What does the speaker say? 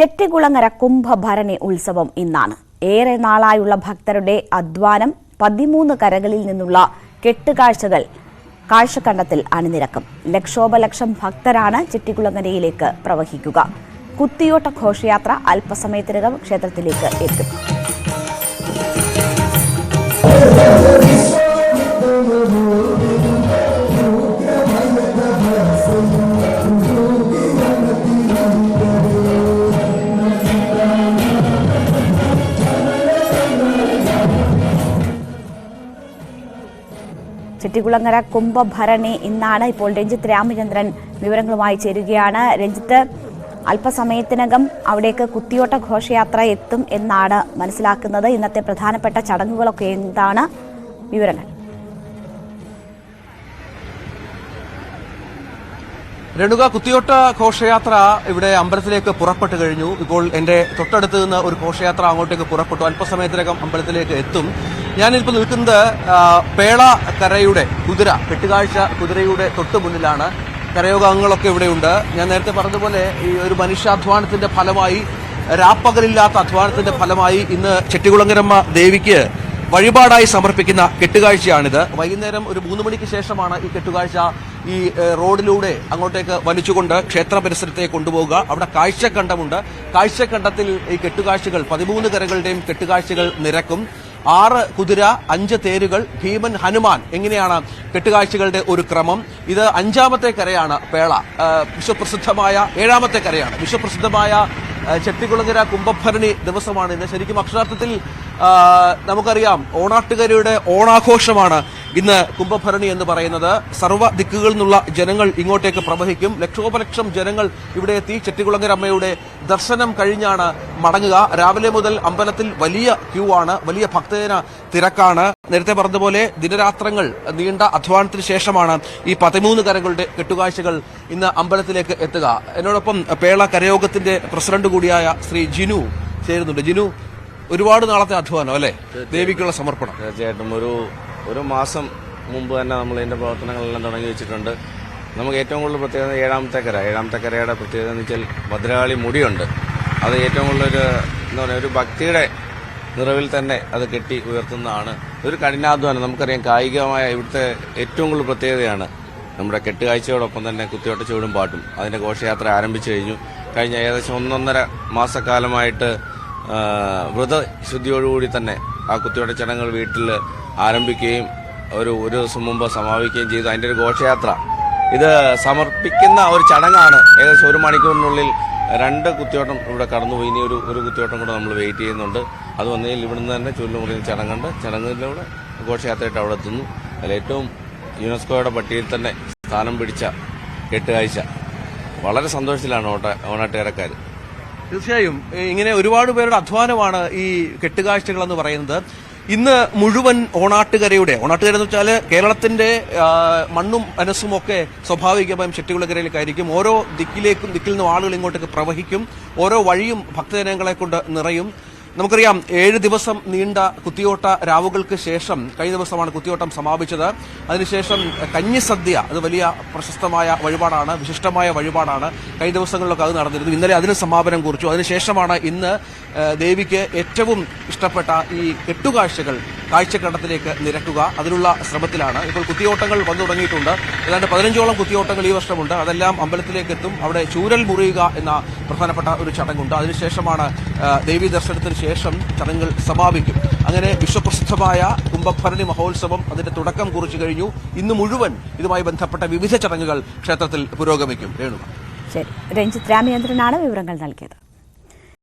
ചെട്ടികുളങ്ങര കുംഭഭരണി ഉത്സവം ഇന്നാണ്. ഏറെ നാളായുള്ള ഭക്തരുടെ അധ്വാനം 13 കരകളിൽ നിന്നുള്ള കെട്ടുകാഴ്ചകൾ കാഴ്ചക്കണ്ടത്തിൽ അണിനിരക്കും. ലക്ഷോപലക്ഷം ഭക്തരാണ് ചെട്ടികുളങ്ങരയിലേക്ക് പ്രവഹിക്കുക. കുത്തിയോട്ട ഘോഷയാത്ര അല്പസമയത്തിനകം ക്ഷേത്രത്തിലേക്ക് എത്തും. ചെട്ടികുളങ്ങര കുംഭഭരണി ഇന്നാണ്. ഇപ്പോൾ രഞ്ജിത്ത് രാമചന്ദ്രൻ വിവരങ്ങളുമായി ചേരുകയാണ്. രഞ്ജിത്ത്, അല്പസമയത്തിനകം അവിടേക്ക് കുത്തിയോട്ട ഘോഷയാത്ര എത്തും എന്നാണ് മനസ്സിലാക്കുന്നത്. ഇന്നത്തെ പ്രധാനപ്പെട്ട ചടങ്ങുകളൊക്കെ എന്താണ് വിവരങ്ങൾ? രേണുക, കുത്തിയോട്ട ഘോഷയാത്ര ഇവിടെ അമ്പലത്തിലേക്ക് പുറപ്പെട്ടു കഴിഞ്ഞു. ഇപ്പോൾ എന്റെ തൊട്ടടുത്ത് നിന്ന് ഒരു ഘോഷയാത്ര അങ്ങോട്ടേക്ക് പുറപ്പെട്ടു. അല്പസമയത്തിനകം അമ്പലത്തിലേക്ക് എത്തും. ഞാനിപ്പോൾ നിൽക്കുന്നത് പേള കരയുടെ കെട്ടുകാഴ്ച കുതിരയുടെ തൊട്ടു മുന്നിലാണ്. കരയോഗങ്ങളൊക്കെ ഇവിടെയുണ്ട്. ഞാൻ നേരത്തെ പറഞ്ഞതുപോലെ ഈ ഒരു മനുഷ്യാധ്വാനത്തിന്റെ ഫലമായി, രാപ്പകലില്ലാത്ത അധ്വാനത്തിന്റെ ഫലമായി ഇന്ന് ചെട്ടികുളങ്ങരമ്മ ദേവിക്ക് വഴിപാടായി സമർപ്പിക്കുന്ന കെട്ടുകാഴ്ചയാണിത്. വൈകുന്നേരം ഒരു 3 മണിക്ക് ശേഷമാണ് ഈ കെട്ടുകാഴ്ച ഈ റോഡിലൂടെ അങ്ങോട്ടേക്ക് വലിച്ചുകൊണ്ട് ക്ഷേത്ര പരിസരത്തേക്ക് കൊണ്ടുപോകുക. അവിടെ കാഴ്ചക്കണ്ടമുണ്ട്. കാഴ്ചക്കണ്ടത്തിൽ ഈ കെട്ടുകാഴ്ചകൾ 13 കരകളുടെയും കെട്ടുകാഴ്ചകൾ നിരക്കും. 6 കുതിര, 5 തേരുകൾ, ഭീമൻ, ഹനുമാൻ, എങ്ങനെയാണ് കെട്ടുകാഴ്ചകളുടെ ഒരു ക്രമം. ഇത് 5ാമത്തെ കരയാണ് പേള. വിശ്വപ്രസിദ്ധമായ 7ാമത്തെ കരയാണ്. വിശ്വപ്രസിദ്ധമായ ചെട്ടികുളങ്ങര കുംഭഭരണി ദിവസമാണ് ഇന്ന്. ശരിക്കും അക്ഷരാർത്ഥത്തിൽ നമുക്കറിയാം, ഓണാട്ടുകരയുടെ ഓണാഘോഷമാണ് ഇന്ന് കുംഭഭരണി എന്ന് പറയുന്നത്. സർവ്വ ദിക്കുകളിൽ നിന്നുള്ള ജനങ്ങൾ ഇങ്ങോട്ടേക്ക് പ്രവഹിക്കും. ലക്ഷോപലക്ഷം ജനങ്ങൾ ഇവിടെ എത്തി ചെട്ടികുളങ്ങര അമ്മയുടെ ദർശനം കഴിഞ്ഞാണ് മടങ്ങുക. രാവിലെ മുതൽ അമ്പലത്തിൽ വലിയ ക്യൂ ആണ്, വലിയ ഭക്തജന തിരക്കാണ്. നേരത്തെ പറഞ്ഞതുപോലെ ദിനരാത്രങ്ങൾ നീണ്ട അധ്വാനത്തിന് ശേഷമാണ് ഈ 13 കരകളുടെ കെട്ടുകാഴ്ചകൾ ഇന്ന് അമ്പലത്തിലേക്ക് എത്തുക. എന്നോടൊപ്പം പേള കരയോഗത്തിന്റെ പ്രസിഡന്റ് കൂടിയായ ശ്രീ ജിനു ചേരുന്നുണ്ട്. ജിനു, ഒരുപാട് നാളത്തെ അധ്വാനം അല്ലെ ദേവിക്കുള്ള സമർപ്പണം? തീർച്ചയായിട്ടും ഒരു മാസം മുമ്പ് തന്നെ നമ്മൾ ഇതിന്റെ പ്രവർത്തനങ്ങളെല്ലാം തുടങ്ങി വെച്ചിട്ടുണ്ട്. നമുക്ക് ഏറ്റവും കൂടുതൽ പ്രത്യേകത 7ാമത്തെ കര. 7ാമത്തെ കരയുടെ പ്രത്യേകത എന്ന് വെച്ചാൽ ഭദ്രകാളി മുടിയുണ്ട്. അത് ഏറ്റവും കൂടുതൽ എന്താ പറയുക, ഒരു ഭക്തിയുടെ നിറവിൽ തന്നെ അത് കെട്ടി ഉയർത്തുന്നതാണ്. ഒരു കഠിനാധ്വാനം. നമുക്കറിയാം, കായികമായ ഇവിടുത്തെ ഏറ്റവും കൂടുതൽ പ്രത്യേകതയാണ് നമ്മുടെ കെട്ടുകാഴ്ചയോടൊപ്പം തന്നെ കുത്തിയോട്ട ചുവടും പാട്ടും. അതിന്റെ ഘോഷയാത്ര ആരംഭിച്ചു കഴിഞ്ഞു. കഴിഞ്ഞ ഏകദേശം 1.5 മാസക്കാലമായിട്ട് വ്രതശുദ്ധിയോടുകൂടി തന്നെ ആ കുത്തിയോട്ട ചടങ്ങുകൾ വീട്ടിൽ ആരംഭിക്കുകയും ഒരു ദിവസം മുമ്പ് സമാപിക്കുകയും ചെയ്തു. അതിന്റെ ഒരു ഘോഷയാത്ര, ഇത് സമർപ്പിക്കുന്ന ഒരു ചടങ്ങാണ്. ഏകദേശം 1 മണിക്കൂറിനുള്ളിൽ 2 കുത്തിയോട്ടം ഇവിടെ കടന്നുപോയി. ഇനി ഒരു കുത്തിയോട്ടം കൂടെ നമ്മൾ വെയിറ്റ് ചെയ്യുന്നുണ്ട്. അത് വന്നതിൽ ഇവിടുന്ന് തന്നെ ചുല്ലുമുറിയിൽ ചടങ്ങുണ്ട്. ചടങ്ങിലൂടെ ഘോഷയാത്രയായിട്ട് അവിടെ എത്തുന്നു. അതിലേറ്റവും യുനെസ്കോയുടെ പട്ടികയിൽ തന്നെ സ്ഥാനം പിടിച്ച കെട്ടുകാഴ്ച. വളരെ സന്തോഷത്തിലാണ് ഓണാട്ടുകാരക്കാർ. തീർച്ചയായും ഇങ്ങനെ ഒരുപാട് പേരുടെ അധ്വാനമാണ് ഈ കെട്ടുകാഴ്ചകൾ എന്ന് പറയുന്നത്. ഇന്ന് മുഴുവൻ ഓണാട്ടുകര എന്ന് വെച്ചാൽ കേരളത്തിന്റെ മണ്ണും മനസ്സും ഒക്കെ സ്വാഭാവികമായും ചെട്ടികുളങ്ങരയിലേക്കായിരിക്കും. ഓരോ ദിക്കിൽ നിന്നും ആളുകൾ ഇങ്ങോട്ടേക്ക് പ്രവഹിക്കും. ഓരോ വഴിയും ഭക്തജനങ്ങളെ കൊണ്ട് നിറയും. നമുക്കറിയാം, 7 ദിവസം നീണ്ട കുത്തിയോട്ട രാവുകൾക്ക് ശേഷം കഴിഞ്ഞ ദിവസമാണ് കുത്തിയോട്ടം സമാപിച്ചത്. അതിനുശേഷം കഞ്ഞിസദ്യ, അത് വലിയ പ്രശസ്തമായ വഴിപാടാണ്, വിശിഷ്ടമായ വഴിപാടാണ്. കഴിഞ്ഞ ദിവസങ്ങളിലൊക്കെ അത് നടന്നിരുന്നു. ഇന്നലെ അതിന് സമാപനം കുറിച്ചു. അതിനുശേഷമാണ് ഇന്ന് ദേവിക്ക് ഏറ്റവും ഇഷ്ടപ്പെട്ട ഈ കെട്ടുകാഴ്ചകൾ കാഴ്ചക്കണ്ടത്തിലേക്ക് നിരക്കുക. അതിനുള്ള ശ്രമത്തിലാണ്. ഇപ്പോൾ കുത്തിയോട്ടങ്ങൾ വന്നു തുടങ്ങിയിട്ടുണ്ട്. ഏതാണ്ട് 15ഓളം കുത്തിയോട്ടങ്ങൾ ഈ വർഷമുണ്ട്. അതെല്ലാം അമ്പലത്തിലേക്ക് എത്തും. അവിടെ ചൂരൽ മുറിയുക എന്ന പ്രധാനപ്പെട്ട ഒരു ചടങ്ങുണ്ട്. അതിനുശേഷമാണ് ദേവീ ദർശനത്തിന് ശേഷം ചടങ്ങുകൾ സമാപിക്കും. അങ്ങനെ വിശ്വപ്രസിദ്ധമായ കുംഭഭരണി മഹോത്സവം അതിന്റെ തുടക്കം കുറിച്ചു കഴിഞ്ഞു. ഇന്ന് മുഴുവൻ ഇതുമായി ബന്ധപ്പെട്ട വിവിധ ചടങ്ങുകൾ ക്ഷേത്രത്തിൽ പുരോഗമിക്കും. രേണുക. ശരി, രഞ്ജിത്ത് രാമചന്ദ്രനാണ് വിവരങ്ങൾ നൽകിയത്.